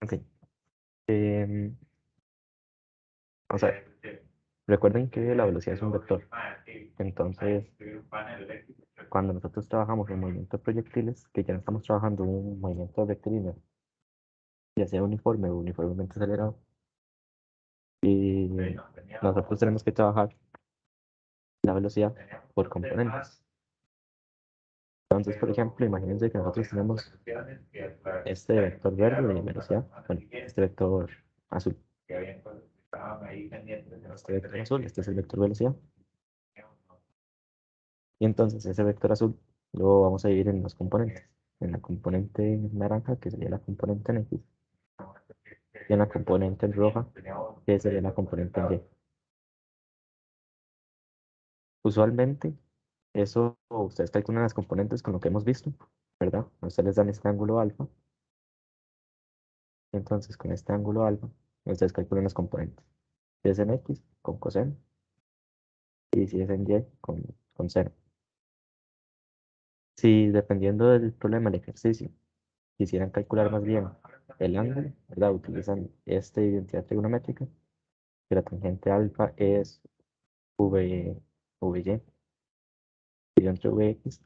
Ok. Em, o sea, recuerden que la velocidad es un vector. Entonces, cuando nosotros trabajamos en movimiento de proyectiles, que ya no estamos trabajando un movimiento rectilíneo, ya sea uniforme o uniformemente acelerado, y nosotros tenemos que trabajar la velocidad por componentes. Entonces, por ejemplo, imagínense que nosotros tenemos este vector verde de velocidad, bueno, este vector azul. Este vector azul, este es el vector velocidad. Y entonces ese vector azul lo vamos a dividir en dos componentes. En la componente naranja, que sería la componente en X, y en la componente en roja, que sería la componente en Y. Usualmente, eso ustedes calculan las componentes con lo que hemos visto, ¿verdad? Ustedes les dan este ángulo alfa, y entonces con este ángulo alfa, ustedes calculan las componentes. Si es en X, con coseno, y si es en Y, con seno. Si dependiendo del problema del ejercicio, quisieran calcular más bien el ángulo, ¿verdad? Utilizan esta identidad trigonométrica, que la tangente alfa es VY y entre VX,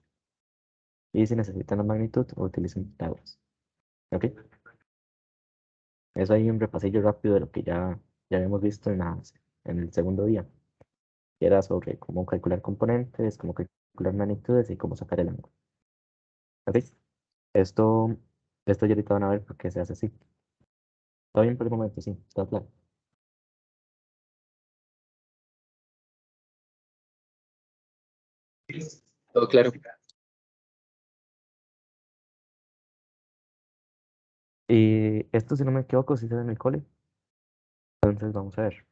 y si necesitan la magnitud, utilizan Pitágoras. ¿Ok? Eso ahí un repasillo rápido de lo que ya habíamos visto en el segundo día, que era sobre cómo calcular componentes, cómo calcular magnitudes y cómo sacar el ángulo. ¿Ok? Esto, esto ya ahorita van a ver por qué se hace así. Todo bien por el momento, sí, todo claro. Todo claro. Y esto, si no me equivoco, sí se ve en el cole. Entonces vamos a ver.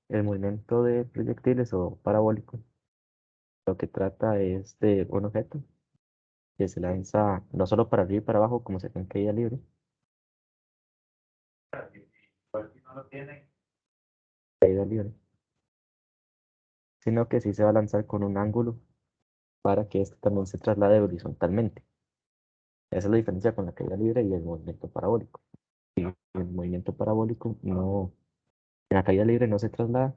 El movimiento de proyectiles o parabólico lo que trata es de un objeto que se lanza no solo para arriba y para abajo como se en caída libre, caída libre, sino que sí se va a lanzar con un ángulo para que este también se traslade horizontalmente. Esa es la diferencia con la caída libre y el movimiento parabólico. El movimiento parabólico no, en la caída libre no se traslada,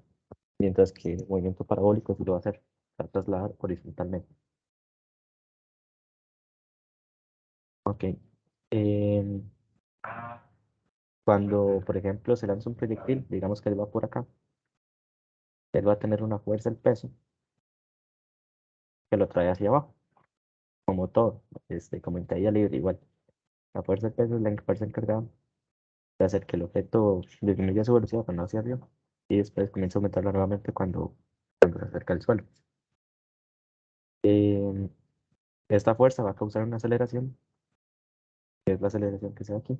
mientras que el movimiento parabólico sí lo va a hacer, va a trasladar horizontalmente. Ok. Em, Cuando, por ejemplo, se lanza un proyectil, digamos que él va por acá, él va a tener una fuerza, el peso, que lo trae hacia abajo, como todo, como en caída libre igual. La fuerza, del peso es la fuerza encargada de hacer que el objeto disminuya su velocidad cuando va hacia arriba y después comienza a aumentarla nuevamente cuando se acerca al suelo. Eh, Esta fuerza va a causar una aceleración, que es la aceleración que se da aquí,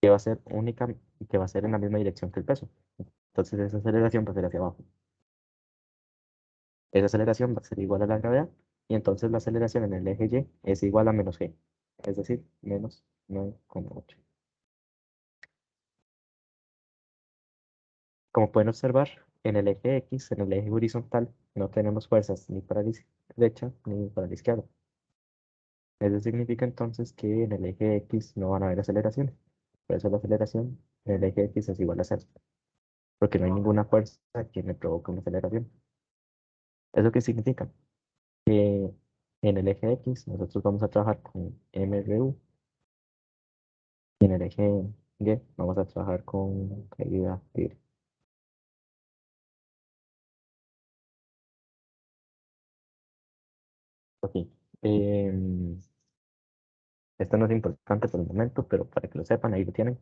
que va a ser única y que va a ser en la misma dirección que el peso. Entonces esa aceleración va a ser hacia abajo. Esa aceleración va a ser igual a la gravedad y entonces la aceleración en el eje Y es igual a menos g, es decir, menos 9,8. Como pueden observar, en el eje X, en el eje horizontal, no tenemos fuerzas ni para la derecha ni para la izquierda. Eso significa entonces que en el eje X no van a haber aceleraciones. Por eso la aceleración en el eje X es igual a cero, porque no hay ninguna fuerza que me provoque una aceleración. ¿Eso qué significa? Que en el eje X nosotros vamos a trabajar con mru y en el eje Y vamos a trabajar con caída libre. Ok. em, Esto no es importante por el momento, pero para que lo sepan, ahí lo tienen.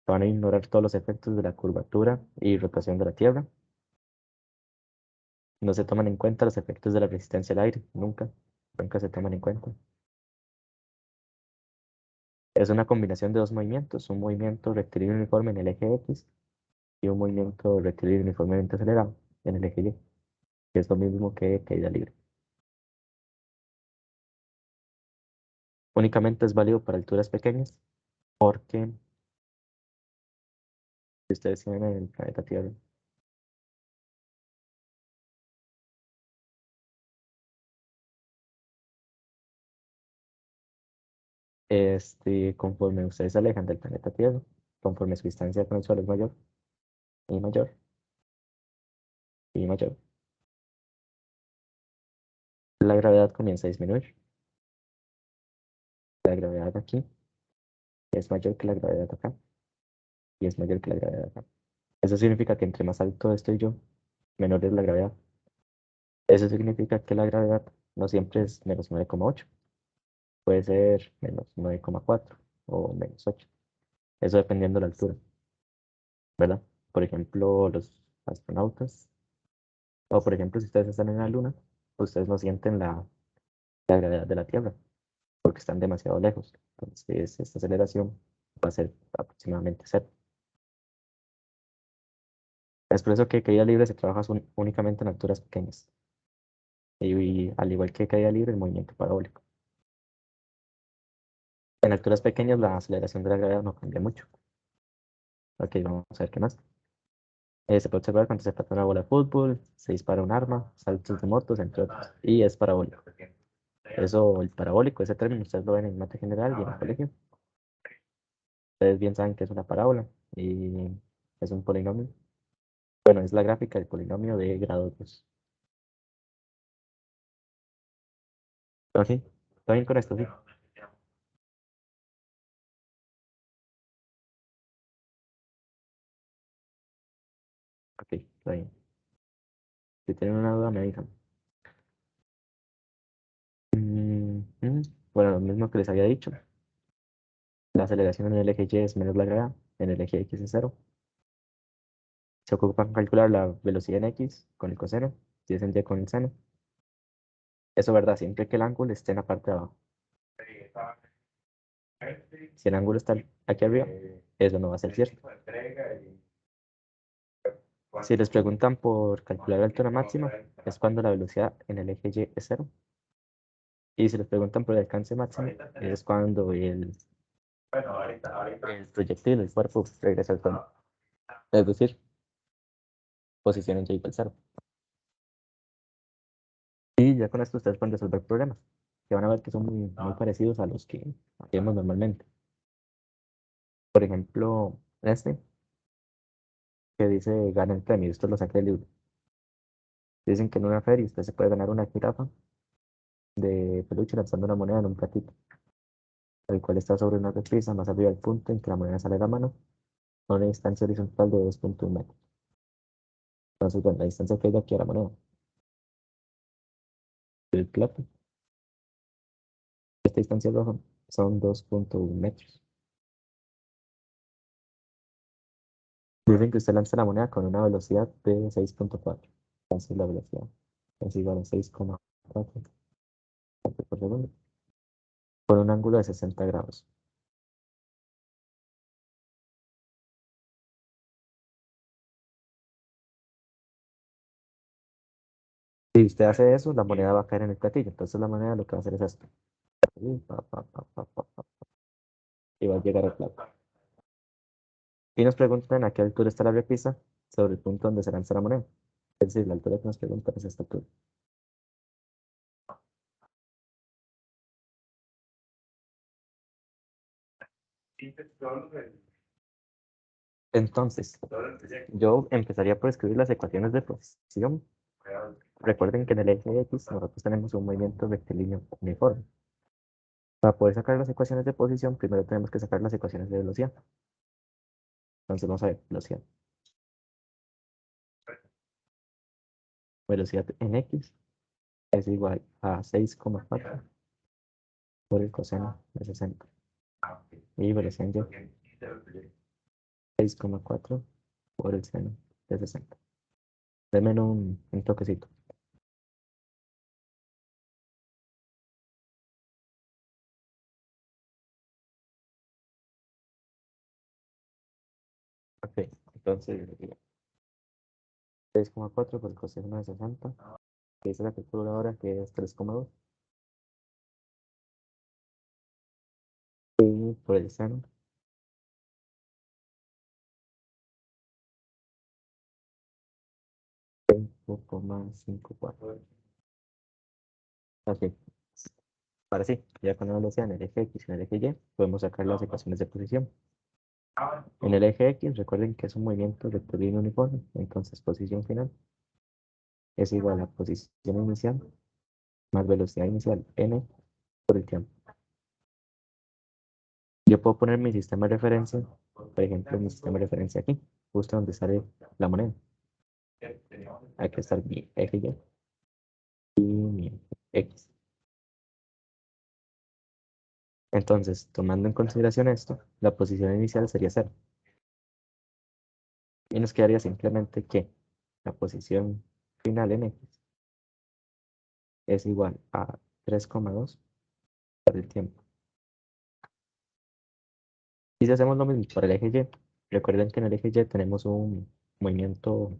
Van a ignorar todos los efectos de la curvatura y rotación de la Tierra. No se toman en cuenta los efectos de la resistencia al aire, nunca, nunca se toman en cuenta. Es una combinación de dos movimientos, un movimiento rectilíneo uniforme en el eje X y un movimiento rectilíneo uniformemente acelerado en el eje Y, que es lo mismo que caída libre. Únicamente es válido para alturas pequeñas, porque si ustedes tienen el planeta Tierra, Conforme ustedes se alejan del planeta Tierra, conforme su distancia con el Sol es mayor y mayor y mayor, la gravedad comienza a disminuir. La gravedad aquí es mayor que la gravedad acá y es mayor que la gravedad acá. Eso significa que entre más alto estoy yo, menor es la gravedad. Eso significa que la gravedad no siempre es menos 9,8, puede ser menos 9,4 o menos 8. Eso dependiendo de la altura, ¿verdad? Por ejemplo, los astronautas, o por ejemplo, si ustedes están en la Luna, ustedes no sienten la gravedad de la Tierra porque están demasiado lejos. Entonces, esta aceleración va a ser aproximadamente cero. Es por eso que caída libre se trabaja únicamente en alturas pequeñas. Y al igual que caída libre, el movimiento parabólico. En alturas pequeñas, la aceleración de la gravedad no cambia mucho. Ok, vamos a ver qué más. Se puede observar cuando se trata una bola de fútbol, se dispara un arma, saltos de motos, entre otros. Y es parabólico. Eso, el parabólico, ese término, ustedes lo ven en mate general y en el colegio. Ustedes bien saben que es una parábola y es un polinomio. Bueno, es la gráfica del polinomio de grado 2. Ok, está bien con esto, sí. Ok, está bien. Si tienen una duda, me avisan. Bueno, lo mismo que les había dicho. La aceleración en el eje Y es menos la gravedad, en el eje X es cero. Se ocupa calcular la velocidad en X con el coseno, si es en Y con el seno. Eso es verdad, siempre que el ángulo esté en la parte de abajo. Si el ángulo está aquí arriba, eso no va a ser cierto. Si les preguntan por calcular la altura máxima, es cuando la velocidad en el eje Y es cero. Y si les preguntan por el alcance máximo, es cuando el proyectil, el cuerpo, regresa al fondo. Es decir, posición en Y igual cero. Y ya con esto ustedes pueden resolver problemas, que van a ver que son muy parecidos a los que hacemos normalmente. Por ejemplo, este, que dice gana el premio, esto lo saqué del libro. Dicen que en una feria usted se puede ganar una jirafa de peluche lanzando una moneda en un platito, el cual está sobre una repisa más arriba del punto en que la moneda sale de la mano, a una distancia horizontal de 2,1 metros. Entonces, bueno, la distancia que hay de aquí a la moneda del plato, esta distancia roja son 2,1 metros. Dicen que usted lanza la moneda con una velocidad de 6,4. Entonces la velocidad es igual a 6,4 metros por segundo por un ángulo de 60 grados. Si usted hace eso, la moneda va a caer en el platillo. Entonces la moneda lo que va a hacer es esto. Y pa, pa, pa, pa, pa, pa, y va a llegar al plato. Y nos preguntan a qué altura está la repisa sobre el punto donde se lanza la moneda. Es decir, la altura que nos preguntan es esta altura. Entonces, yo empezaría por escribir las ecuaciones de posición. Recuerden que en el eje X nosotros tenemos un movimiento rectilíneo uniforme. Para poder sacar las ecuaciones de posición, primero tenemos que sacar las ecuaciones de velocidad. Entonces vamos a ver, velocidad. Velocidad en X es igual a 6,4 por el coseno de 60. Y velocidad en Y, 6,4 por el seno de 60. Denme un toquecito. Ok, entonces 6,4 por el coseno de 60. Que es la calculadora que es 3,2. Y por el seno, 5,54. Ok, Ahora sí, ya con la velocidad en el eje X y en el eje Y, podemos sacar las ecuaciones de posición. En el eje X, recuerden que es un movimiento rectilíneo uniforme, entonces posición final es igual a posición inicial más velocidad inicial n por el tiempo. Yo puedo poner mi sistema de referencia, por ejemplo, mi sistema de referencia aquí, justo donde sale la moneda. Aquí está mi eje Y y mi X. Entonces, tomando en consideración esto, la posición inicial sería 0. Y nos quedaría simplemente que la posición final en X es igual a 3,2 por el tiempo. Y si hacemos lo mismo para el eje Y, recuerden que en el eje Y tenemos un movimiento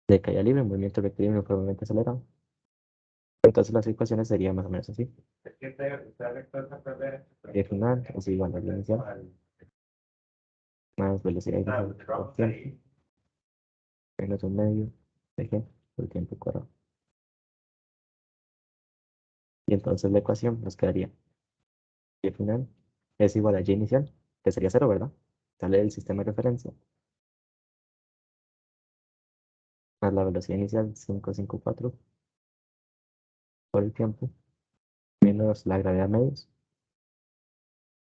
de caída libre, un movimiento rectilíneo uniformemente acelerado. Entonces las ecuaciones serían más o menos así. Y final es igual a la inicial más velocidad inicial por tiempo menos un medio de g por tiempo cuadrado. Y entonces la ecuación nos quedaría y final es igual a y inicial, que sería 0, ¿verdad? Sale del sistema de referencia, más la velocidad inicial 554 por el tiempo, menos la gravedad medios,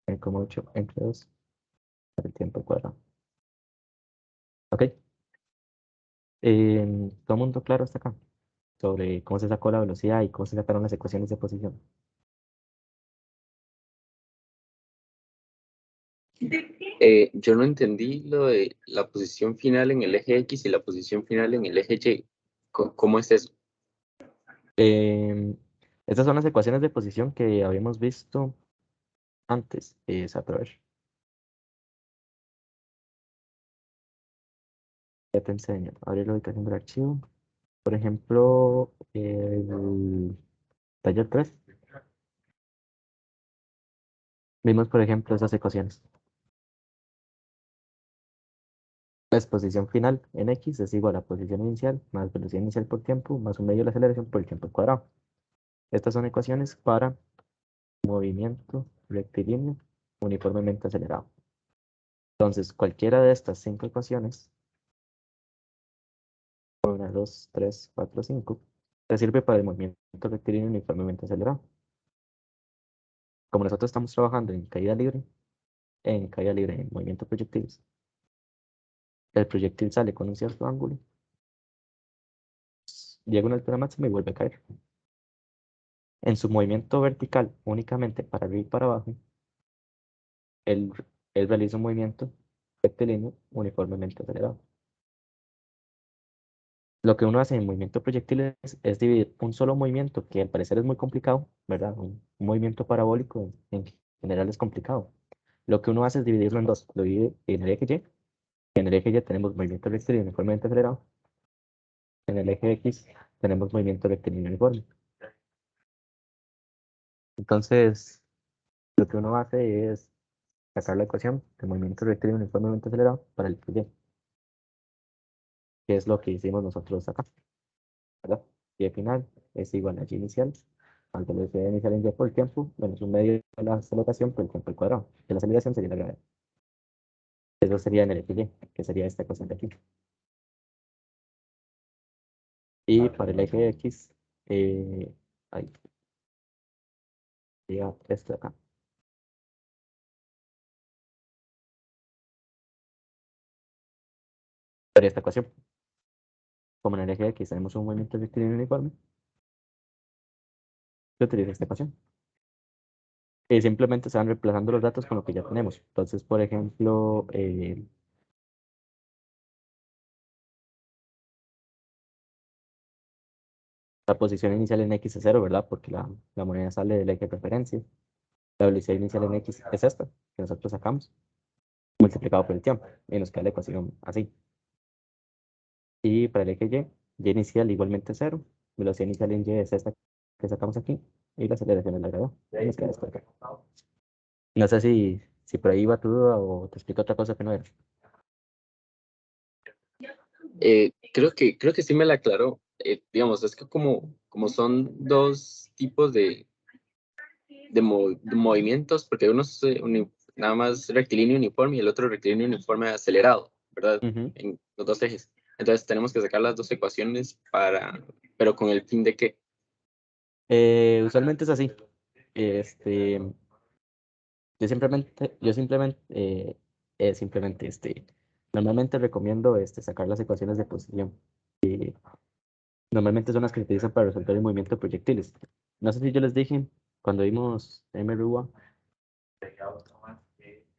9,8 entre 2 por el tiempo cuadrado. ¿Ok? Todo mundo claro hasta acá sobre cómo se sacó la velocidad y cómo se sacaron las ecuaciones de posición. Yo no entendí lo de la posición final en el eje X y la posición final en el eje Y. ¿Cómo es eso? Em, Estas son las ecuaciones de posición que habíamos visto antes. A ver, ya te enseño. Abrir la ubicación del archivo. Por ejemplo, el taller 3. Vimos, por ejemplo, esas ecuaciones. La exposición final en X es igual a posición inicial más velocidad inicial por tiempo más un medio de la aceleración por el tiempo al cuadrado. Estas son ecuaciones para movimiento rectilíneo uniformemente acelerado. Entonces, cualquiera de estas 5 ecuaciones, 1, 2, 3, 4, 5, te sirve para el movimiento rectilíneo uniformemente acelerado. Como nosotros estamos trabajando en caída libre en movimiento proyectiles, el proyectil sale con un cierto ángulo, llega a una altura máxima y vuelve a caer. En su movimiento vertical, únicamente para arriba y para abajo, él, él realiza un movimiento rectilíneo uniformemente acelerado. Lo que uno hace en movimiento proyectil es dividir un solo movimiento, que al parecer es muy complicado, ¿verdad? Un movimiento parabólico en general es complicado. Lo que uno hace es dividirlo en dos. Lo divide en el eje Y. En el eje Y tenemos movimiento rectilíneo uniformemente acelerado. En el eje X tenemos movimiento rectilíneo uniforme. Entonces, lo que uno hace es sacar la ecuación de movimiento rectilíneo uniformemente acelerado para el eje Y, que es lo que hicimos nosotros acá, ¿verdad? Y final es igual a y inicial más velocidad inicial en y por el tiempo menos un medio de la aceleración por el tiempo al cuadrado. Que la aceleración sería la gravedad. Eso sería en el eje Y, que sería esta ecuación de aquí. Y para el eje X, ahí sería esto de acá. Sería esta ecuación. Como en el eje X tenemos un movimiento rectilíneo uniforme, yo utilizo esta ecuación. Y simplemente se van reemplazando los datos con lo que ya tenemos. Entonces, por ejemplo, la posición inicial en X es 0, ¿verdad? Porque la moneda sale del eje de preferencia. La velocidad inicial en X es esta, que nosotros sacamos, multiplicado por el tiempo. Y nos queda la ecuación así. Y para el eje Y inicial igualmente 0. Velocidad inicial en Y es esta que sacamos aquí. Y la aceleración es la gravedad. Y nos queda esto acá. No sé si por ahí va tu duda o te explico otra cosa que no era. Creo que sí me la aclaró. Digamos, es que como son dos tipos de movimientos, porque uno es nada más rectilíneo uniforme y el otro rectilíneo uniforme acelerado, ¿verdad? Ujú. En los dos ejes. Entonces tenemos que sacar las dos ecuaciones pero con el fin de que, Usualmente es así. Este, normalmente recomiendo sacar las ecuaciones de posición. Normalmente son las que se utilizan para resolver el movimiento de proyectiles. No sé si yo les dije cuando vimos MRUA,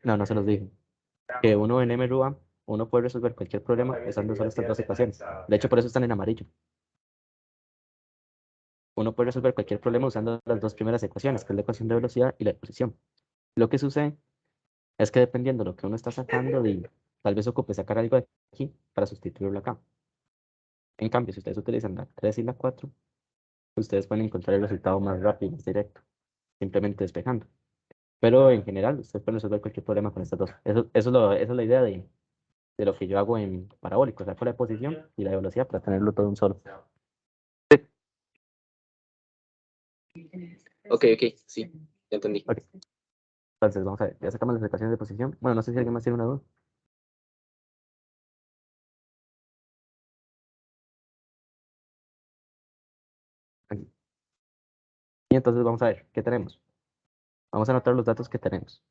no se los dije, que uno en MRUA, uno puede resolver cualquier problema usando solo estas dos ecuaciones. De hecho, por eso están en amarillo. Uno puede resolver cualquier problema usando las dos primeras ecuaciones, que es la ecuación de velocidad y la de posición. Lo que sucede es que dependiendo de lo que uno está sacando, tal vez ocupe sacar algo de aquí para sustituirlo acá. En cambio, si ustedes utilizan la 3 y la 4, ustedes pueden encontrar el resultado más rápido y más directo, simplemente despejando. Pero en general, ustedes pueden resolver cualquier problema con estas dos. Eso es la idea de lo que yo hago en parabólico. Saco la posición y la velocidad para tenerlo todo en un solo. ok, sí, ya entendí. Ok, entonces vamos a ver, ya sacamos las ecuaciones de posición. Bueno, no sé si alguien más tiene una duda. Aquí. Y entonces vamos a ver, ¿qué tenemos? Vamos a anotar los datos que tenemos.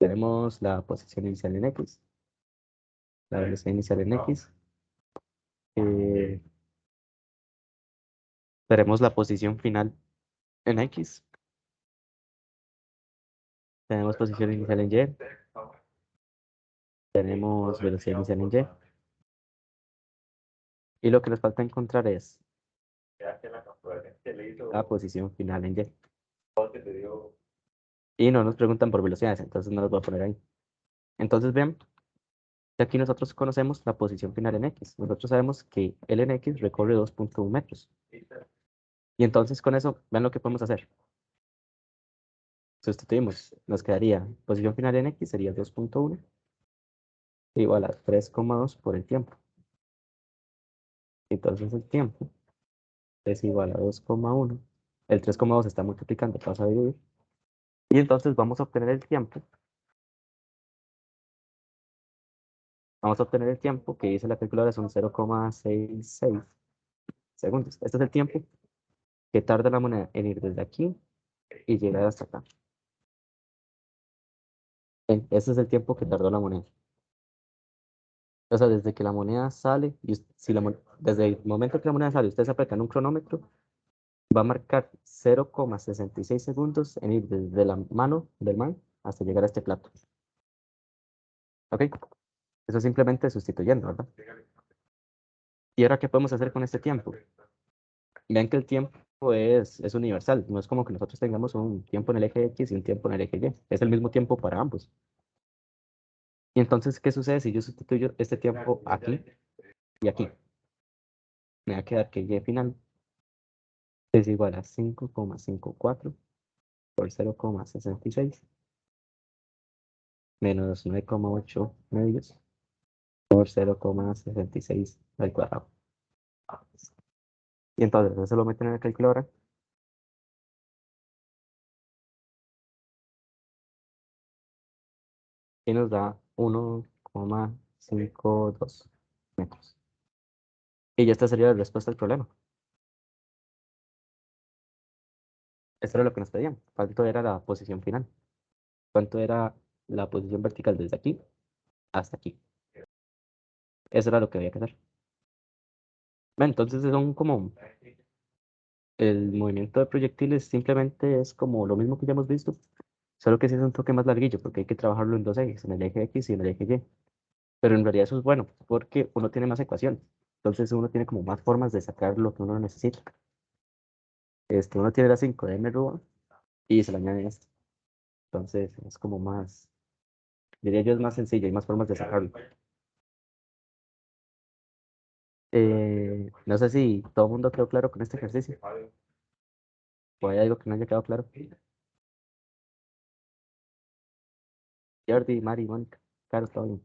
Tenemos la posición inicial en X, la velocidad inicial en X. eh, tenemos la posición final en X. Tenemos posición inicial en Y. Tenemos velocidad inicial en Y. Y lo que nos falta encontrar es la posición final en Y. Y no nos preguntan por velocidades, entonces no los voy a poner ahí. Entonces vean que aquí nosotros conocemos la posición final en X. Nosotros sabemos que L en X recorre 2.1 metros. Y entonces con eso, vean lo que podemos hacer. Sustituimos, nos quedaría posición final en X sería 2.1 igual a 3,2 por el tiempo. Entonces el tiempo es igual a 2,1. El 3,2 está multiplicando, pasa a dividir. Y entonces vamos a obtener el tiempo. Vamos a obtener el tiempo que dice la calculadora son 0,66 segundos. Este es el tiempo que tarda la moneda en ir desde aquí y llegar hasta acá. Ese es el tiempo que tardó la moneda. O sea, desde que la moneda sale, si desde el momento que la moneda sale, ustedes apretan un cronómetro, va a marcar 0,66 segundos en ir desde la mano del man hasta llegar a este plato. ¿Ok? Eso simplemente sustituyendo, ¿verdad? ¿Y ahora qué podemos hacer con este tiempo? Vean que el tiempo es universal, no es como que nosotros tengamos un tiempo en el eje X y un tiempo en el eje Y, es el mismo tiempo para ambos. Y entonces, ¿qué sucede si yo sustituyo este tiempo aquí y aquí? Me va a quedar que Y final es igual a 5,54 por 0,66 menos 9,8 medios por 0,66 al cuadrado. Y entonces eso lo meten en la calculadora y nos da 1,52 metros. Y ya esta sería la respuesta al problema. Esto era lo que nos pedían. ¿Cuánto era la posición final? ¿Cuánto era la posición vertical desde aquí hasta aquí? Eso era lo que había que hacer. Bueno, entonces son como el movimiento de proyectiles simplemente es como lo mismo que ya hemos visto, solo que sí es un toque más larguillo porque hay que trabajarlo en dos ejes, en el eje X y en el eje Y. Pero en realidad eso es bueno porque uno tiene más ecuaciones. Entonces uno tiene como más formas de sacar lo que uno necesita. Uno tiene la 5 de MRUA y se le añade esto. Entonces es como más, diría yo, es más sencillo, hay más formas de sacarlo. No sé si todo el mundo quedó claro con este ejercicio o hay algo que no haya quedado claro. Jordi, Mari, Mónica, Carlos, todo bien.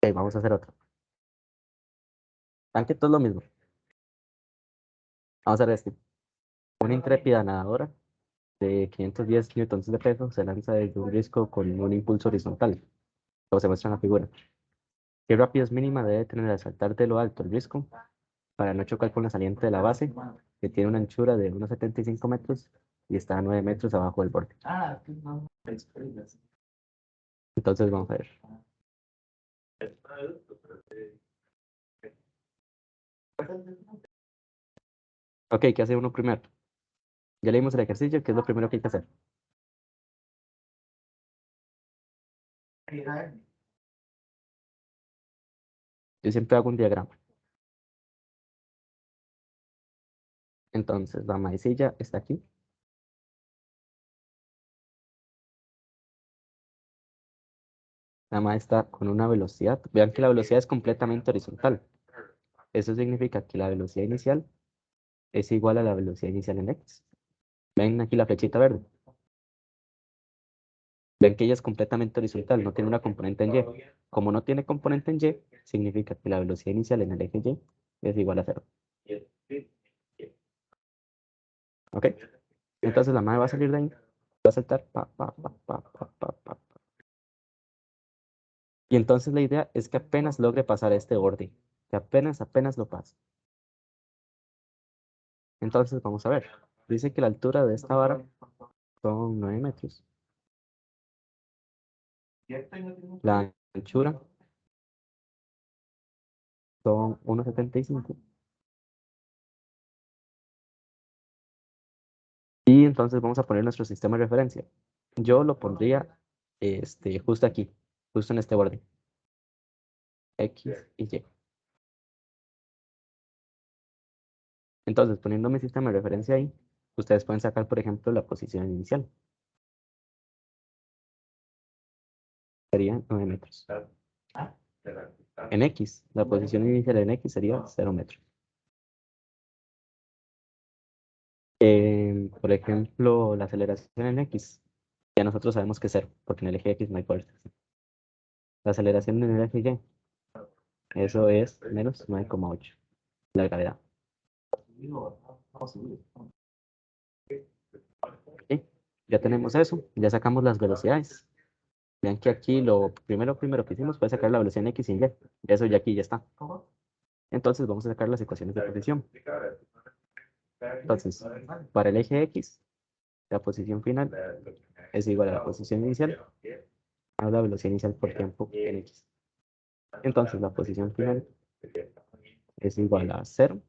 Ok, vamos a hacer otro. Aunque todo es lo mismo. Vamos a ver este. Una intrépida nadadora de 510 newtons de peso se lanza desde un risco con un impulso horizontal, como se muestra en la figura. ¿Qué rapidez mínima debe tener al saltar de lo alto el risco para no chocar con la saliente de la base, que tiene una anchura de unos 75 metros y está a 9 metros abajo del borde? Entonces vamos a ver. Ok, ¿qué hace uno primero? Ya leímos el ejercicio, ¿qué es lo primero que hay que hacer? Yo siempre hago un diagrama. Entonces, la maicilla está aquí. La maíz está con una velocidad. Vean que la velocidad es completamente horizontal. Eso significa que la velocidad inicial es igual a la velocidad inicial en x. Ven aquí la flechita verde. Ven que ella es completamente horizontal, no tiene una componente en y. Como no tiene componente en y, significa que la velocidad inicial en el eje y es igual a 0. ¿Ok? Entonces la madre va a salir de ahí, va a saltar, pa. Y entonces la idea es que apenas logre pasar este borde, que apenas lo pase. Entonces vamos a ver. Dice que la altura de esta vara son 9 metros. La anchura son 1,75. Y entonces vamos a poner nuestro sistema de referencia. Yo lo pondría justo aquí, justo en este borde. X y Y. Entonces, poniendo mi sistema de referencia ahí, ustedes pueden sacar, por ejemplo, la posición inicial. Sería 9 metros. En X, la posición inicial en X sería 0 metros. Por ejemplo, la aceleración en X, ya nosotros sabemos que es 0, porque en el eje X no hay fuerzas. La aceleración en el eje Y, eso es menos 9,8, la gravedad. ¿Sí? Ya tenemos eso, ya sacamos las velocidades. Vean que aquí lo primero que hicimos fue sacar la velocidad en X y Y. Eso ya aquí ya está. Entonces vamos a sacar las ecuaciones de posición. Entonces, para el eje X, la posición final es igual a la posición inicial a la velocidad inicial por tiempo en X. Entonces, la posición final es igual a 0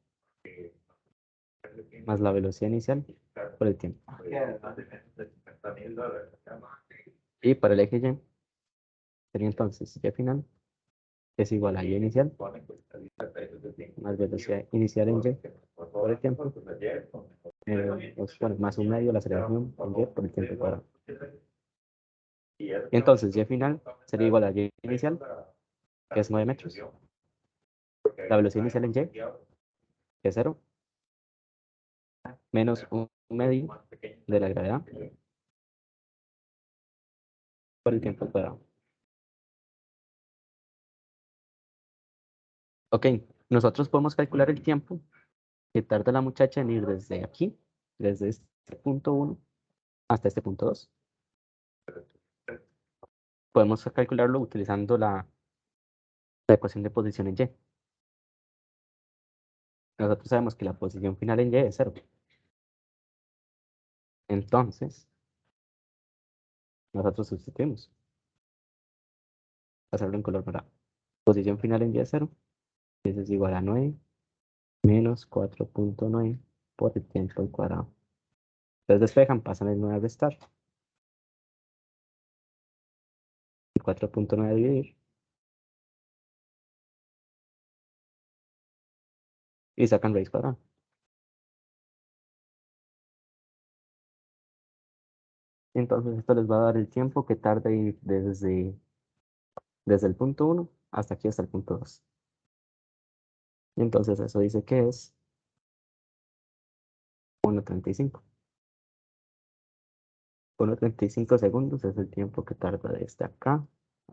más la velocidad inicial por el tiempo. Y para el eje Y, sería entonces Y final es igual a Y inicial más velocidad inicial en Y por el tiempo, bueno, más un medio la aceleración en Y por el tiempo cuadrado. Y entonces Y final sería igual a Y inicial, que es 9 metros, la velocidad inicial en Y, que es 0, menos un medio de la gravedad por el tiempo cuadrado. Ok, nosotros podemos calcular el tiempo que tarda la muchacha en ir desde aquí, desde este punto 1 hasta este punto 2. Podemos calcularlo utilizando la ecuación de posición en Y. Nosotros sabemos que la posición final en Y es 0. Entonces, nosotros sustituimos. Pasarlo en color morado. Posición final en Y es 0. Eso es igual a 9 menos 4,9 por el tiempo al cuadrado. Entonces despejan, pasan el 9 a restar. 4,9 a dividir. Y sacan raíz cuadrada. Entonces esto les va a dar el tiempo que tarda ir desde el punto 1 hasta aquí, hasta el punto 2. Y entonces eso dice que es 1,35. 1,35 segundos es el tiempo que tarda desde acá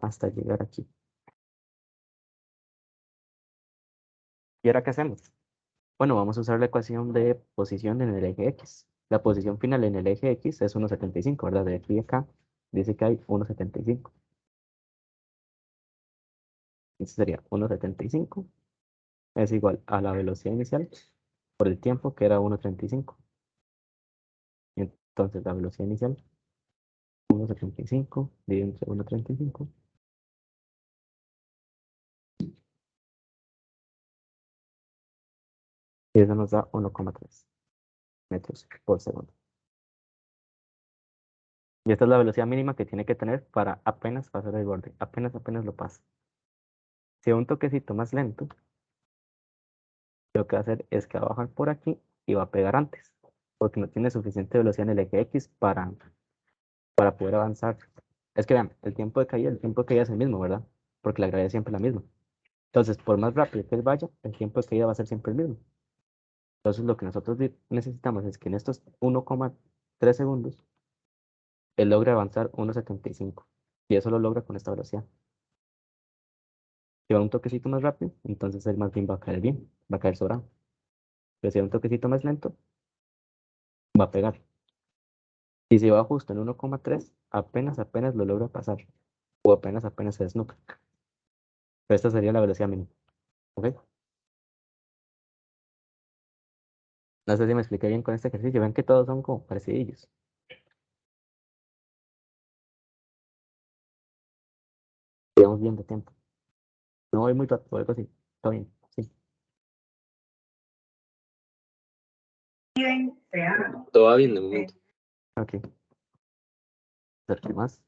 hasta llegar aquí. ¿Y ahora qué hacemos? Bueno, vamos a usar la ecuación de posición en el eje X. La posición final en el eje X es 1,75, ¿verdad? De aquí a acá dice que hay 1,75. Entonces sería 1,75 es igual a la velocidad inicial por el tiempo que era 1,35. Entonces la velocidad inicial, 1,75 dividido entre 1,35. Y eso nos da 1,3 metros por segundo. Y esta es la velocidad mínima que tiene que tener para apenas pasar el borde. Apenas lo pasa. Si va un toquecito más lento, lo que va a hacer es que va a bajar por aquí y va a pegar antes. Porque no tiene suficiente velocidad en el eje X para poder avanzar. Es que vean, el tiempo de caída es el mismo, ¿verdad? Porque la gravedad es siempre la misma. Entonces, por más rápido que él vaya, el tiempo de caída va a ser siempre el mismo. Entonces, lo que nosotros necesitamos es que en estos 1,3 segundos, él logre avanzar 1,75. Y eso lo logra con esta velocidad. Si va un toquecito más rápido, entonces él más bien, va a caer sobrado. Pero si va un toquecito más lento, va a pegar. Y si va justo en 1,3, apenas lo logra pasar. O apenas se desnuca. Pero esta sería la velocidad mínima. ¿Ok? No sé si me expliqué bien con este ejercicio. Ven que todos son como parecidillos. Llevamos bien de tiempo. No voy muy rápido, algo así. Está bien. Sí. Todo va bien de momento. Ok. ¿Ver qué más?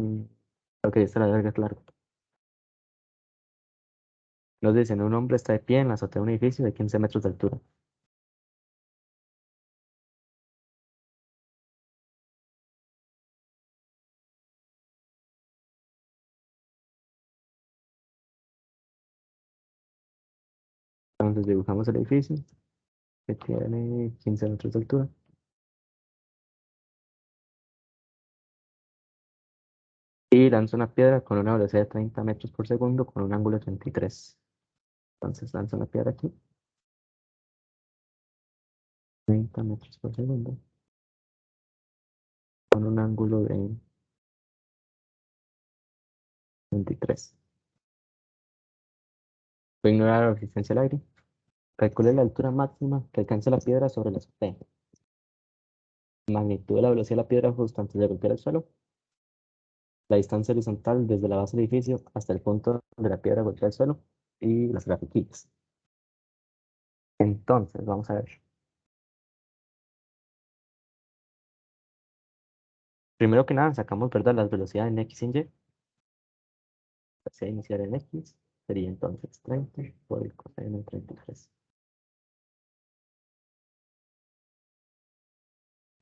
Mm, Ok, esta la verga es larga. Nos dicen, un hombre está de pie en la azotea de un edificio de 15 metros de altura. Entonces dibujamos el edificio que tiene 15 metros de altura. Y lanza una piedra con una velocidad de 30 metros por segundo con un ángulo de 33. Entonces lanza una piedra aquí, 30 metros por segundo, con un ángulo de 23. Voy a ignorar la resistencia al aire. Calcule la altura máxima que alcanza la piedra sobre la azotea. Magnitud de la velocidad de la piedra justo antes de golpear el suelo. La distancia horizontal desde la base del edificio hasta el punto donde la piedra golpea el suelo. Y las grafiquitas. Entonces, vamos a ver. Primero que nada, sacamos, ¿verdad? Las velocidades en X y en Y. La velocidad inicial en X sería entonces 30 por el coseno de 33.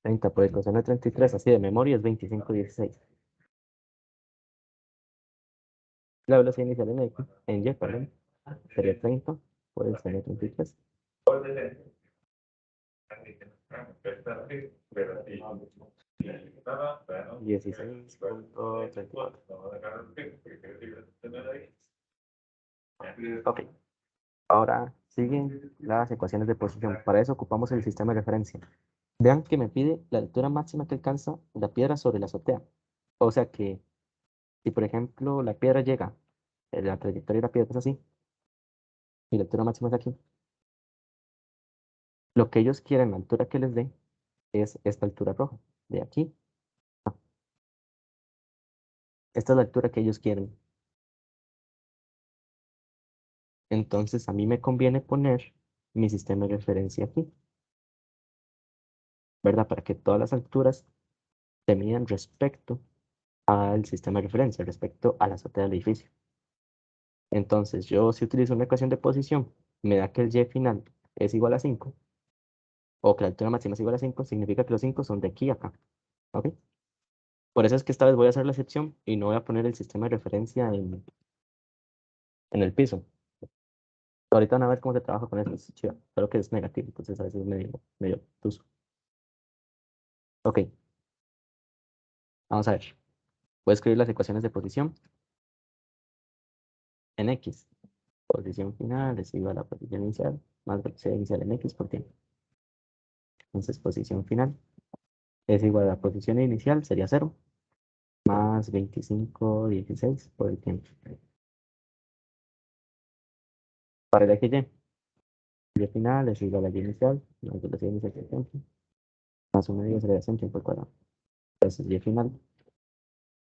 30 por el coseno de 33, así de memoria, es 25,16. La velocidad inicial en X, en Y, perdón, sería 30 por el seno de 33. 16,34. Ok, ahora siguen las ecuaciones de posición. Para eso ocupamos el sistema de referencia. Vean que me pide la altura máxima que alcanza la piedra sobre la azotea. O sea que si, por ejemplo, la piedra llega, la trayectoria de la piedra es así, y la altura máxima es aquí, lo que ellos quieren, la altura que les dé, es esta altura roja, de aquí. Esta es la altura que ellos quieren. Entonces, a mí me conviene poner mi sistema de referencia aquí, ¿verdad? Para que todas las alturas se midan respecto al sistema de referencia, respecto a la azotea del edificio. Entonces, yo si utilizo una ecuación de posición, me da que el y final es igual a 5, o que la altura máxima es igual a 5, significa que los 5 son de aquí a acá. ¿Ok? Por eso es que esta vez voy a hacer la excepción y no voy a poner el sistema de referencia en el piso. Ahorita van a ver cómo se trabaja con esto. Es chido, pero que es negativo, entonces a veces es medio tuso. Ok, vamos a ver. Voy a escribir las ecuaciones de posición en X. Posición final es igual a posición inicial más velocidad inicial en X por tiempo. Entonces, posición final es igual a posición inicial, sería 0, más 25/16 por el tiempo. Para el eje Y final es igual a Y inicial, más velocidad inicial por tiempo, más 1 de aceleración tiempo al cuadrado. Entonces, Y final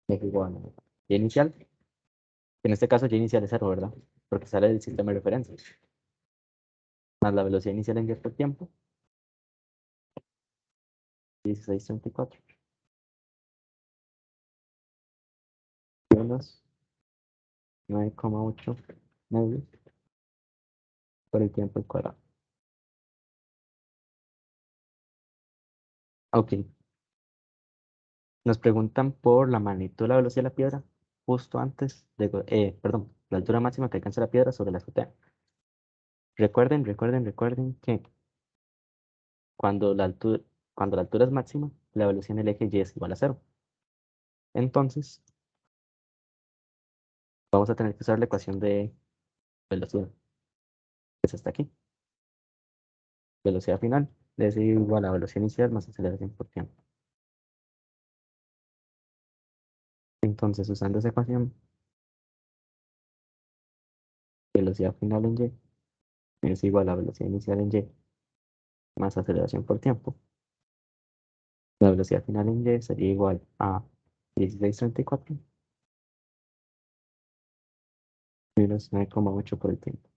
es igual a Y inicial. En este caso, Y inicial es 0, ¿verdad? Porque sale del sistema de referencia. Más la velocidad inicial en Y por tiempo, 16/34. Menos 9,8 medios por el tiempo al cuadrado. Ok. Nos preguntan por la magnitud de la velocidad de la piedra justo antes de, perdón, la altura máxima que alcanza la piedra sobre la azotea. Recuerden que cuando cuando la altura es máxima, la velocidad en el eje Y es igual a 0. Entonces, vamos a tener que usar la ecuación de velocidad, que es hasta aquí. Velocidad final es igual a velocidad inicial más aceleración por tiempo. Entonces, usando esa ecuación, velocidad final en Y es igual a velocidad inicial en Y más aceleración por tiempo. La velocidad final en Y sería igual a 16/34 menos 9,8 por el tiempo.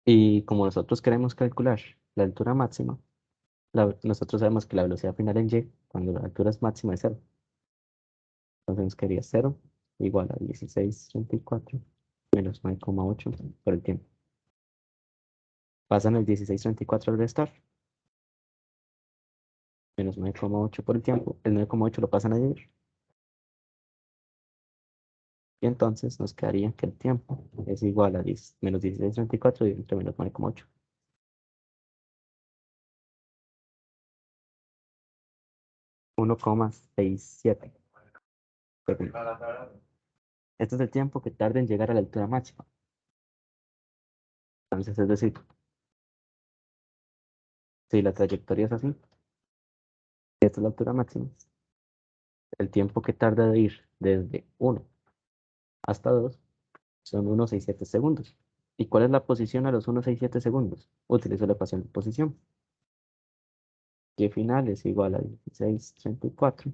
Y como nosotros queremos calcular la altura máxima, nosotros sabemos que la velocidad final en Y, cuando la altura es máxima, es 0. Entonces nos quedaría 0 igual a 16/34 menos 9,8 por el tiempo. Pasan el 16/34 al restar, menos 9,8 por el tiempo. El 9,8 lo pasan a dividir. Y entonces nos quedaría que el tiempo es igual a menos 16/34 y entre menos 9,8. 1,67 segundos. Este es el tiempo que tarda en llegar a la altura máxima. Entonces, es decir, si la trayectoria es así, esta es la altura máxima, el tiempo que tarda de ir desde 1 hasta 2 son 1,67 segundos. ¿Y cuál es la posición a los 1,67 segundos? Utilizo la ecuación de posición. Y final es igual a 16/34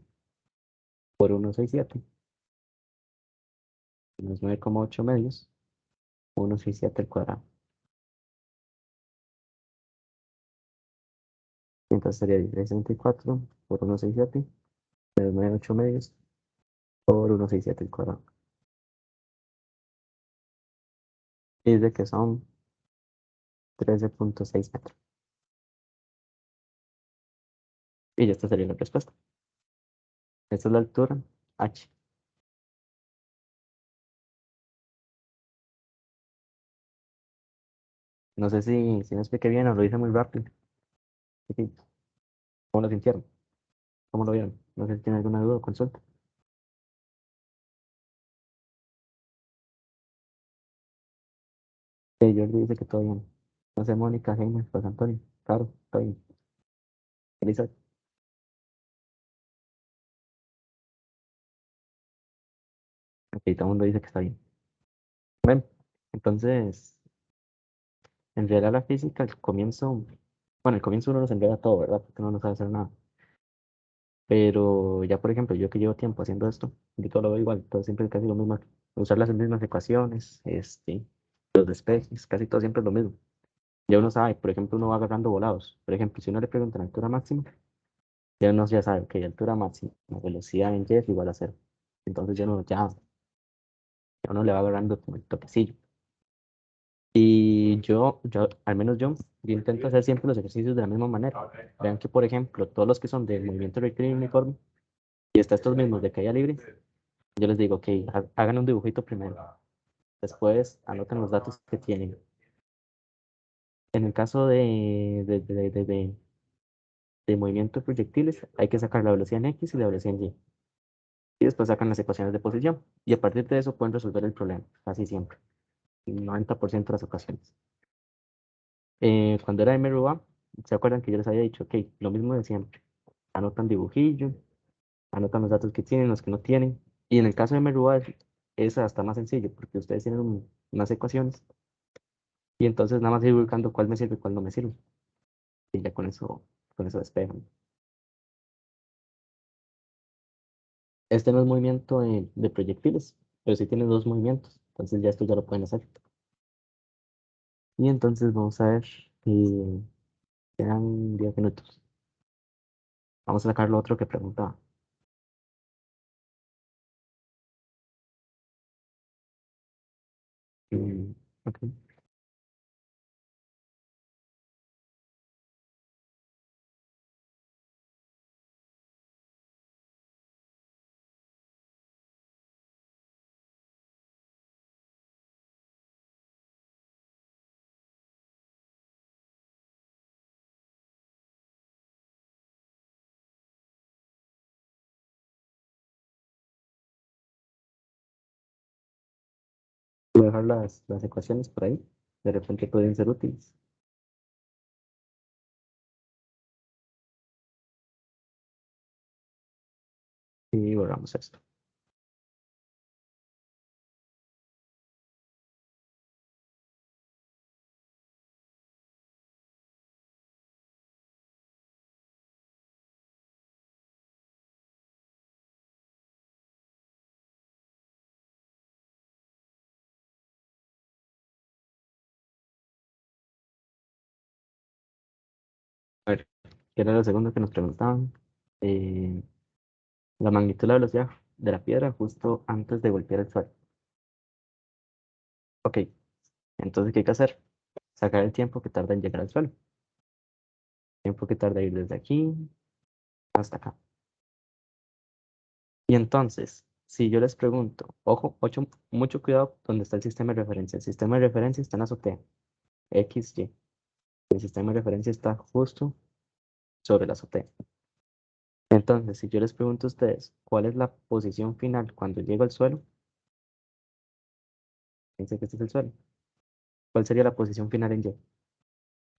por 1,67 menos 9,8 medios, 1,67 al cuadrado. Entonces sería 16/34 por 1,67 menos 9,8 medios por 1,67 al cuadrado. Y dice que son 13,6 metros. Y ya esta sería la respuesta. Esta es la altura H. No sé si me expliqué bien o lo hice muy rápido. Sí, ¿cómo lo sintieron? ¿Cómo lo vieron? No sé si tienen alguna duda o consulta. Jordi dice que todo bien. No sé, Mónica, Jaime, José Antonio. Claro, está bien. Elisa. Ok, todo el mundo dice que está bien. Bueno, entonces, en realidad la física, bueno, el comienzo uno nos enreda todo, ¿verdad? Porque uno no sabe hacer nada. Pero ya, por ejemplo, yo que llevo tiempo haciendo esto, yo todo lo veo igual, todo siempre es casi lo mismo. Usar las mismas ecuaciones, los despejes, casi todo siempre es lo mismo. Ya uno sabe, por ejemplo, uno va agarrando volados. Por ejemplo, si uno le pregunta la altura máxima, ya uno ya sabe que altura máxima, la velocidad en Y es igual a 0. Entonces ya uno le va agarrando como el toquecillo. Y al menos yo intento hacer siempre los ejercicios de la misma manera. Vean que, por ejemplo, todos los que son del movimiento rectilíneo uniforme, y hasta estos mismos de caída libre, yo les digo, ok, hagan un dibujito primero. Después anoten los datos que tienen. En el caso de movimiento de proyectiles, hay que sacar la velocidad en X y la velocidad en Y. y después sacan las ecuaciones de posición. Y a partir de eso pueden resolver el problema, casi siempre, en 90% de las ocasiones. Cuando era MRUA, ¿se acuerdan que yo les había dicho, ok, lo mismo de siempre? Anotan dibujillo, anotan los datos que tienen, los que no tienen. Y en el caso de MRUA es hasta más sencillo, porque ustedes tienen unas ecuaciones y entonces nada más ir buscando cuál me sirve y cuál no me sirve. Y ya con eso despejan. Este no es movimiento de proyectiles, pero sí tiene dos movimientos. Entonces ya esto ya lo pueden hacer. Y entonces vamos a ver, quedan 10 minutos. Vamos a sacar lo otro que preguntaba. Ok. Voy a dejar las ecuaciones por ahí. De repente pueden ser útiles. Y borramos esto. A ver, ¿qué era lo segundo que nos preguntaban? Eh, la magnitud de la velocidad de la piedra justo antes de golpear el suelo. Ok, entonces, ¿qué hay que hacer? Sacar el tiempo que tarda en llegar al suelo. Tiempo que tarda en ir desde aquí hasta acá. Y entonces, si yo les pregunto, ojo, mucho cuidado donde está el sistema de referencia. El sistema de referencia está en la azotea, X, Y. El sistema de referencia está justo sobre la azotea. Entonces, si yo les pregunto a ustedes, ¿cuál es la posición final cuando llego al suelo? Piensen que este es el suelo. ¿Cuál sería la posición final en Y?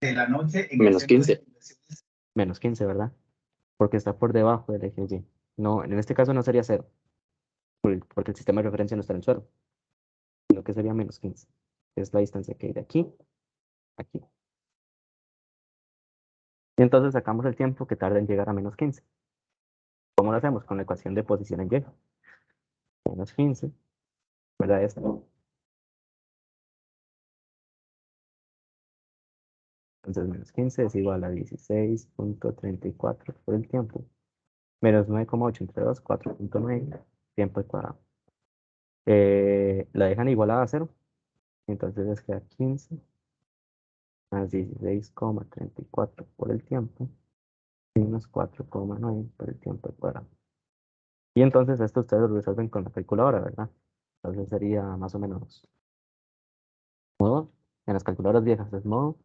De la noche en menos 15. Menos 15, ¿verdad? Porque está por debajo del eje Y. No, en este caso no sería cero, porque el sistema de referencia no está en el suelo, sino que sería menos 15. Es la distancia que hay de aquí a aquí. Y entonces sacamos el tiempo que tarda en llegar a menos 15. ¿Cómo lo hacemos? Con la ecuación de posición en Y. Menos 15, ¿verdad? Esta. Entonces menos 15 es igual a 16.34 por el tiempo. Menos 9,8 entre 2, 4,9 tiempo al cuadrado. La dejan igualada a 0. Entonces les queda 15 más 16,34 por el tiempo. Menos 4,9 por el tiempo al cuadrado. Y entonces esto ustedes lo resuelven con la calculadora, ¿verdad? Entonces sería más o menos modo, en las calculadoras viejas es modo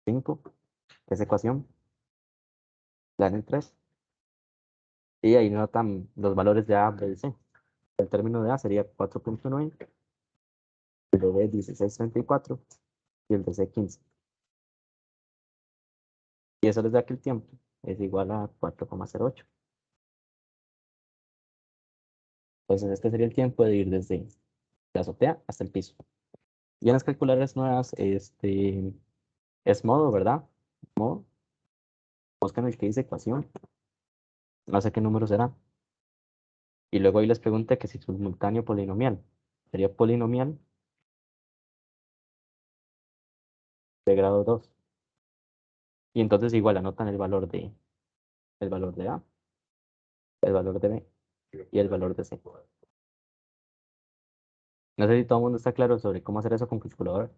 5, que es ecuación, la en el 3, y ahí notan los valores de A, B y C. El término de A sería 4,9, el de B 16,34 y el de C 15. Y eso les da que el tiempo es igual a 4,08. Entonces este sería el tiempo de ir desde la azotea hasta el piso. Y en las calculadoras nuevas, es modo, ¿verdad? Modo. Buscan el que dice ecuación. No sé qué número será. Y luego ahí les pregunté que si simultáneo polinomial. Sería polinomial de grado 2. Y entonces igual anotan el valor de A, el valor de B y el valor de C. No sé si todo el mundo está claro sobre cómo hacer eso con calculadora.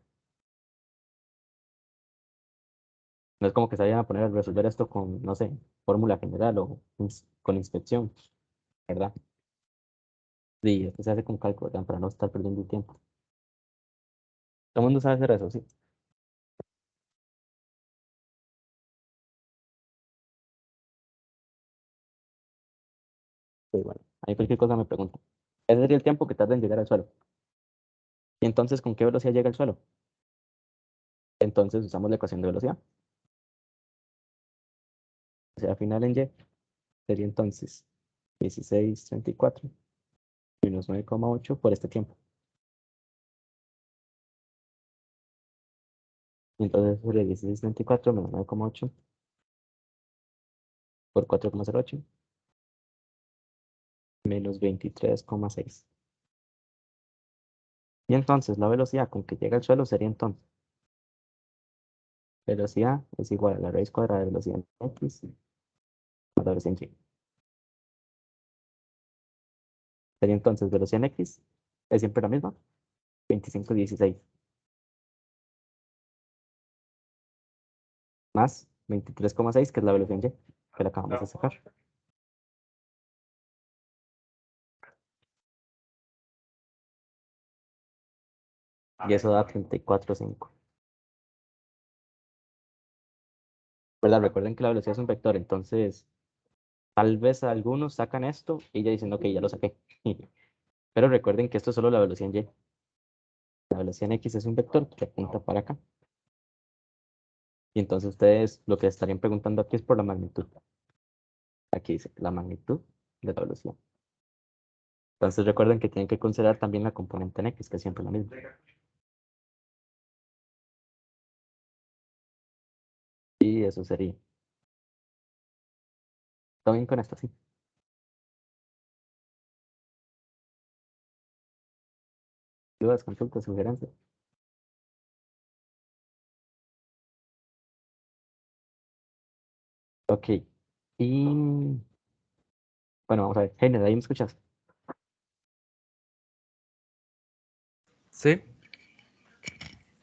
No es como que se vayan a poner a resolver esto con, no sé, fórmula general o con inspección, ¿verdad? Sí, esto se hace con cálculo, ¿verdad? Para no estar perdiendo el tiempo. Todo el mundo sabe hacer eso, sí. Sí, bueno. Ahí cualquier cosa me pregunta. Ese sería el tiempo que tarda en llegar al suelo. Y entonces, ¿con qué velocidad llega al suelo? Entonces usamos la ecuación de velocidad. O sea, final en Y sería entonces 16,34 menos 9,8 por este tiempo. Y entonces sería 16,34 menos 9,8 por 4,08 menos 23,6. Y entonces la velocidad con que llega al suelo sería entonces, velocidad es igual a la raíz cuadrada de velocidad en X más la velocidad en Y. Sería entonces velocidad en X, es siempre la misma, 25,16 más 23,6, que es la velocidad en Y, que la acabamos de sacar. Y eso da 34,5. ¿Verdad? Recuerden que la velocidad es un vector, entonces tal vez algunos sacan esto y ya dicen, ok, ya lo saqué. Pero recuerden que esto es solo la velocidad en Y. La velocidad en X es un vector que apunta para acá. Y entonces ustedes lo que estarían preguntando aquí es por la magnitud. Aquí dice la magnitud de la velocidad. Entonces recuerden que tienen que considerar también la componente en X, que es siempre la misma. Y eso sería. ¿Todo bien con esto? Sí. Dudas, consultas, sugerencias. Ok. Y bueno, vamos a ver. Heiner, ¿ahí me escuchas? Sí.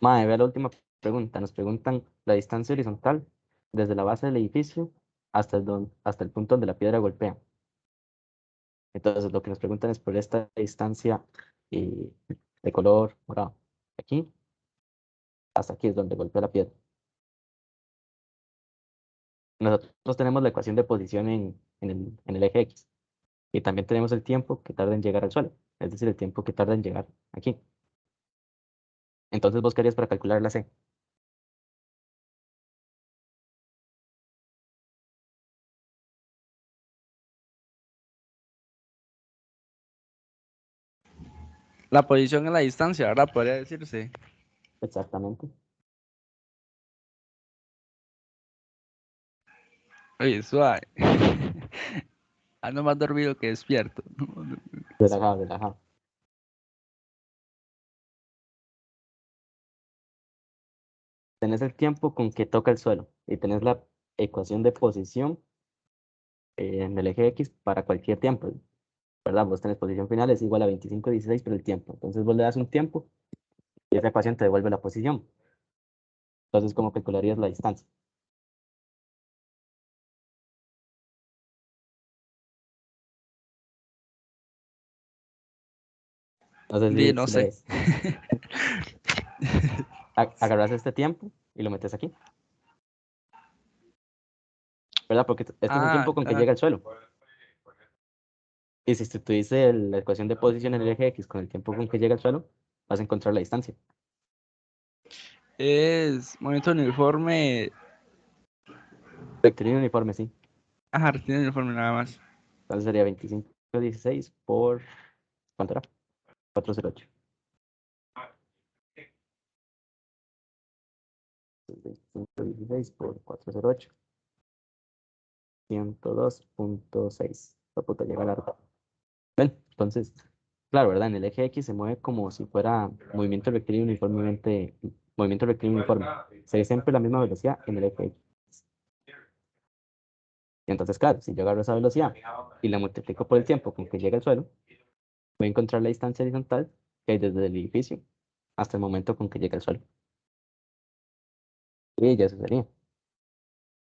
Mae, vea la última pregunta. Nos preguntan la distancia horizontal desde la base del edificio hasta el punto donde la piedra golpea. Entonces, lo que nos preguntan es por esta distancia eh, de color morado. Aquí hasta aquí es donde golpea la piedra. Nosotros tenemos la ecuación de posición en el eje X. Y también tenemos el tiempo que tarda en llegar al suelo. Es decir, el tiempo que tarda en llegar aquí. Entonces, vos querías para calcular la C. La posición en la distancia, ¿verdad? Podría decirse. Exactamente. Oye, suave. Ando más dormido que despierto. Relajado, relajado. Tenés el tiempo con que toca el suelo. Y tenés la ecuación de posición en el eje X para cualquier tiempo. ¿Verdad? Vos tenés posición final es igual a 25,16 por el tiempo. Entonces vos le das un tiempo y esa ecuación te devuelve la posición. Entonces, ¿cómo calcularías la distancia? No sé Di, no si le sé. ves. Agarras este tiempo y lo metes aquí. ¿Verdad? Porque este es el Ah, tiempo con que ah, llega al suelo. Y si tú dices la ecuación de posición en el eje X con el tiempo con que llega al suelo, vas a encontrar la distancia. es movimiento uniforme. Rectilíneo uniforme, sí. Ajá, tiene uniforme nada más. Entonces sería 25,16 por... ¿Cuánto era? 408. 25,16 por 408. 102,6. La puta llega larga. Bueno, entonces, claro, ¿verdad? En el eje X se mueve como si fuera movimiento rectilíneo uniforme. Sería siempre la misma velocidad en el eje X. Y entonces, claro, si yo agarro esa velocidad y la multiplico por el tiempo con que llega al suelo, voy a encontrar la distancia horizontal que hay desde el edificio hasta el momento con que llega al suelo. Y ya eso sería.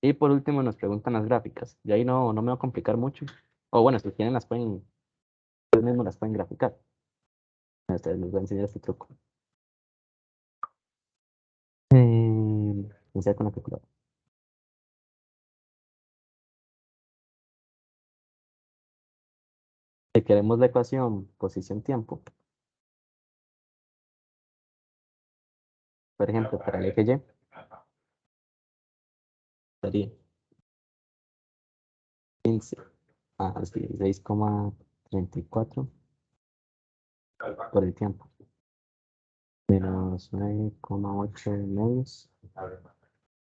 Y por último nos preguntan las gráficas. Y ahí no me va a complicar mucho. O bueno, si quieren ustedes mismos las pueden graficar. A ustedes les voy a enseñar este truco. Iniciar con la calculadora. Si queremos la ecuación posición-tiempo, por ejemplo, para el eje Y, sería 15, es 16,34 por el tiempo, menos 9,8 medios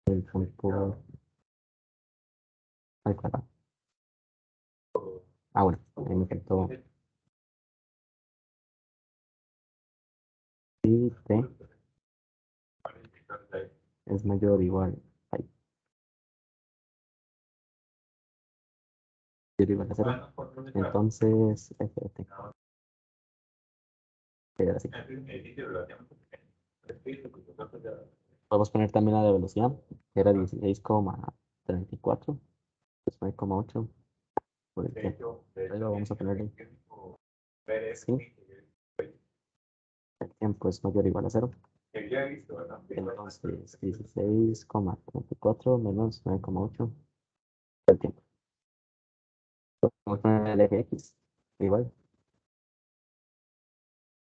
el tiempo al cuadrado. Bueno, ahí me faltó y t es mayor o igual a igual a 0. Entonces, f de t queda así. Podemos poner también la de velocidad, que era 16,34, pues 9,8 por el tiempo. Ahí lo vamos a poner ahí. Sí, el tiempo es mayor o igual a 0. Entonces, 16,34 menos 9,8 el tiempo. Vamos a poner el eje X, igual.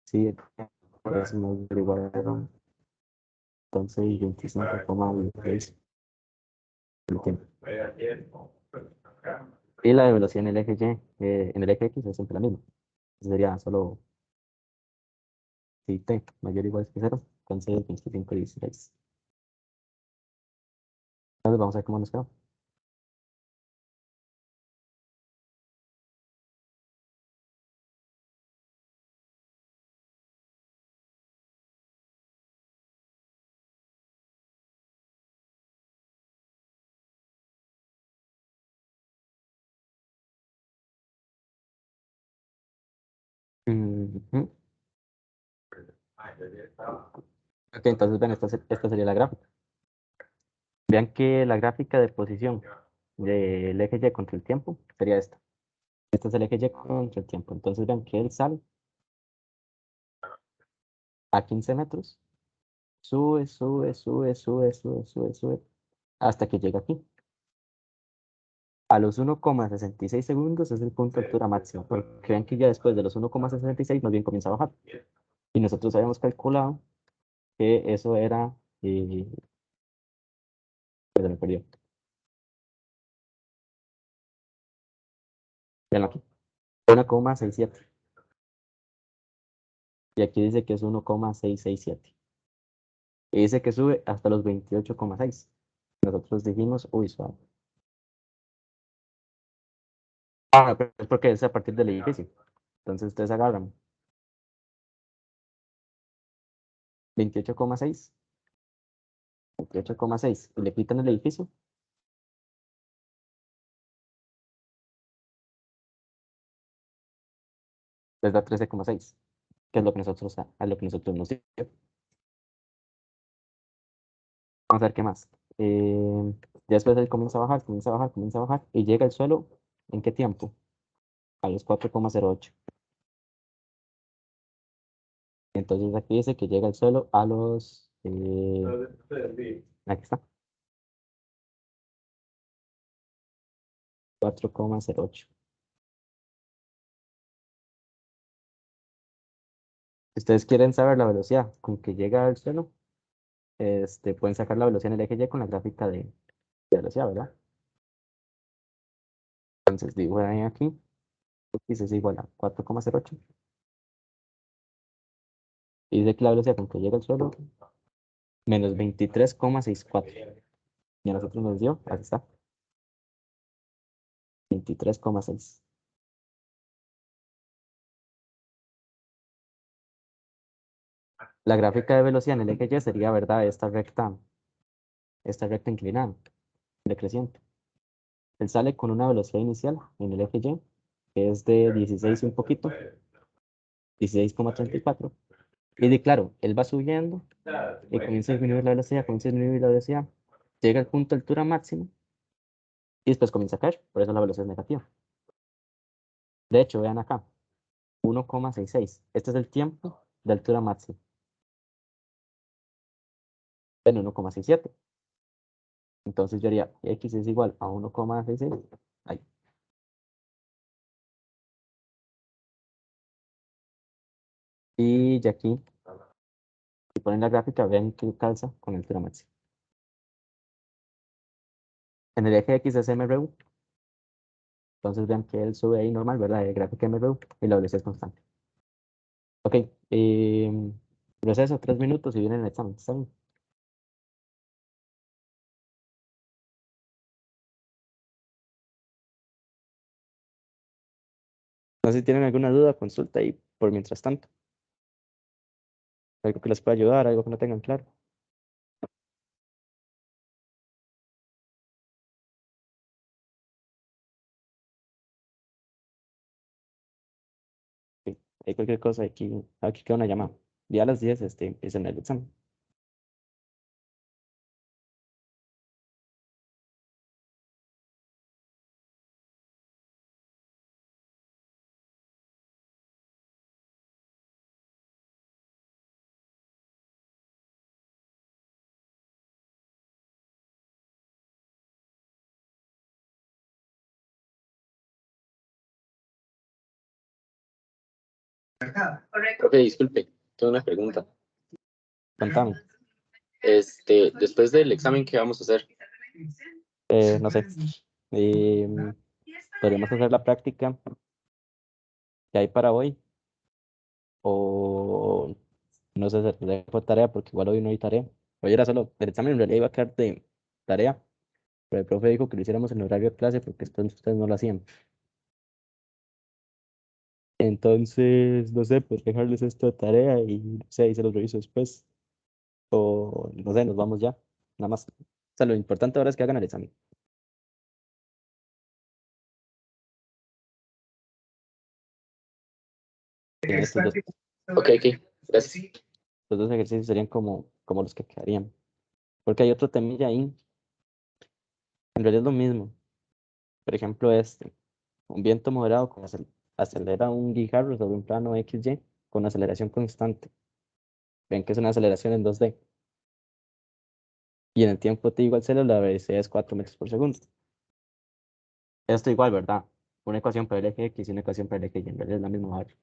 Sí, el tiempo es mayor o igual a 0. Entonces, 25,26 el tiempo. Y la de velocidad en el eje Y, en el eje X es siempre la misma. Sería solo si t mayor o igual que 0, entonces 25,16. Entonces vamos a ver cómo nos queda. Ujú. Ok, entonces ven, esta sería la gráfica. Vean que la gráfica de posición del eje Y contra el tiempo sería esta. Este es el eje Y contra el tiempo. Entonces vean que él sale a 15 metros, sube, sube, sube, sube, sube, sube, sube, hasta que llega aquí. A los 1,66 segundos es el punto de altura máximo, porque vean que ya después de los 1,66 más bien comienza a bajar. Y nosotros habíamos calculado que eso era, se me perdió. Veanlo aquí, 1,67. Y aquí dice que es 1,667. Y dice que sube hasta los 28,6. Nosotros dijimos, uy, suave. Pero es porque es a partir del edificio. Entonces ustedes agarran 28,6, 28,6 y le quitan el edificio, les da 13,6, que es lo que nosotros, a lo que nosotros nos dio. Vamos a ver qué más. Ya después él comienza a bajar, comienza a bajar, comienza a bajar y llega al suelo. ¿En qué tiempo? A los 4,08. Entonces aquí dice que llega al suelo a los... aquí está. 4,08. Si ustedes quieren saber la velocidad con que llega al suelo, pueden sacar la velocidad en el eje Y con la gráfica de velocidad, ¿verdad? Entonces digo ahí aquí, X es igual a 4,08. Y dice que la velocidad con que llega al suelo, menos 23,64. Y a nosotros nos dio, aquí está, 23,6. La gráfica de velocidad en el eje Y sería, ¿verdad? Esta recta inclinada, decreciente. Él sale con una velocidad inicial en el eje Y, que es de 16 y un poquito, 16,34. Y claro, él va subiendo y comienza a disminuir la velocidad, comienza a disminuir la velocidad, llega al punto de altura máxima y después comienza a caer, por eso la velocidad es negativa. De hecho, vean acá, 1,66. Este es el tiempo de altura máxima. En 1,67. Entonces yo haría x es igual a 1,66. Ahí. Y ya aquí, si ponen la gráfica, vean que calza con el altura máxima. En el eje X es MRU, entonces vean que él sube ahí normal, ¿verdad? El gráfico MRU y la velocidad es constante. Ok, proceso 3 minutos y viene el examen. ¿Está bien? No sé si tienen alguna duda, consulta ahí por mientras tanto. Algo que les pueda ayudar, algo que no tengan claro. Sí, hay cualquier cosa, aquí queda una llamada. Ya a las 10 empiezan el examen. Profe, disculpe, tengo una pregunta. Contame, Después del examen, ¿qué vamos a hacer? no sé. Podríamos hacer la práctica que hay para hoy o no sé si les dejo tarea porque igual hoy no hay tarea. Hoy era solo, el examen en realidad iba a quedar de tarea, pero el profe dijo que lo hiciéramos en horario de clase porque entonces ustedes no lo hacían. Entonces, no sé, pues dejarles esto de tarea y no sé, ahí se los reviso después. O no sé, nos vamos ya. Nada más. O sea, lo importante ahora es que hagan el examen. Bien, Ok, ok, gracias. estos dos ejercicios serían como los que quedarían. Porque hay otro temilla ahí. En realidad es lo mismo. Por ejemplo, un viento moderado acelera un guijarro sobre un plano XY con aceleración constante. Ven que es una aceleración en 2D. Y en el tiempo t igual 0, la velocidad es 4 metros por segundo. Esto igual, ¿verdad? Una ecuación para el eje X y una ecuación para el eje Y. En realidad es la misma vaina.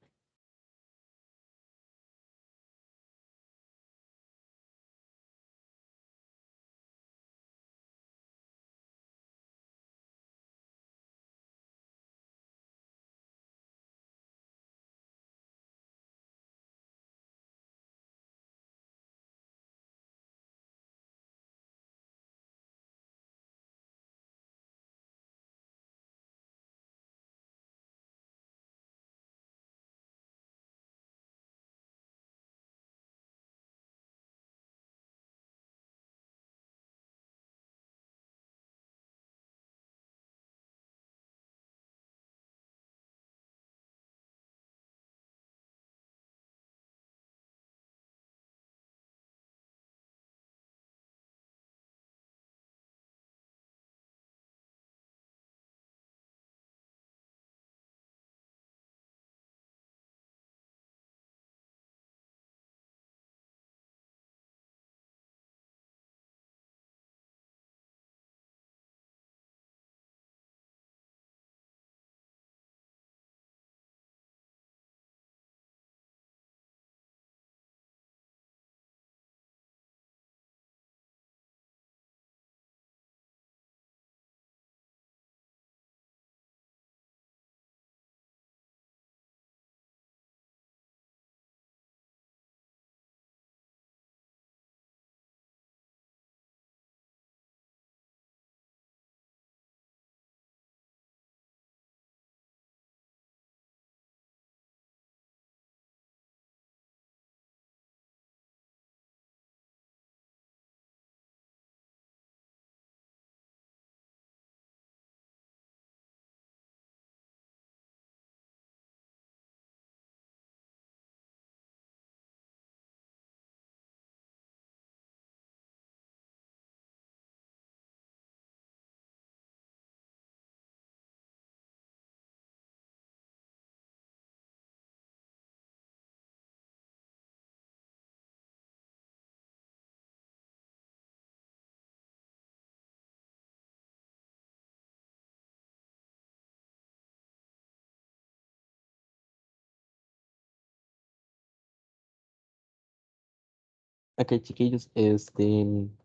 Ok, chiquillos,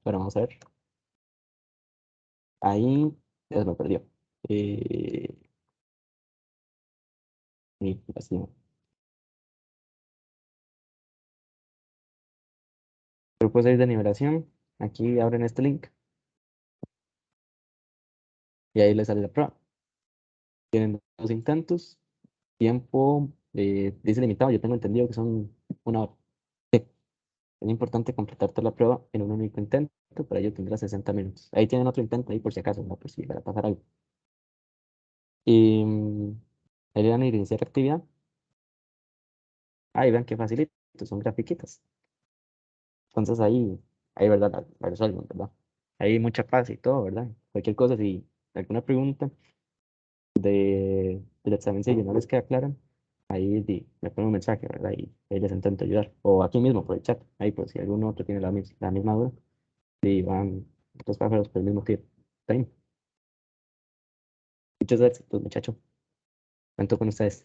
bueno, vamos a ver. Ahí ya se me perdió. Eh, así, grupos 6 de nivelación. Aquí abren este link y ahí les sale la prueba. Tienen 2 intentos. Tiempo, dice limitado, yo tengo entendido que son 1 hora. Sí, es importante completar toda la prueba en un único intento, para ello tendrá 60 minutos. Ahí tienen otro intento ahí por si acaso, ¿no? Por si para pasar algo. Y ahí le dan a iniciar actividad. Ahí vean qué facilito, son grafiquitas. Entonces ahí, ¿verdad? La resuelven, ¿verdad? Hay mucha paz y todo, ¿verdad? Cualquier cosa, si alguna pregunta del examen, si no les queda clara, ahí me ponen un mensaje, ¿verdad? Y ahí les intento ayudar. O aquí mismo por el chat, ahí por si alguno otro tiene la misma duda, y van dos pájaros por el mismo tiro. Está bien. Muchas gracias, muchachos. Cuento con ustedes.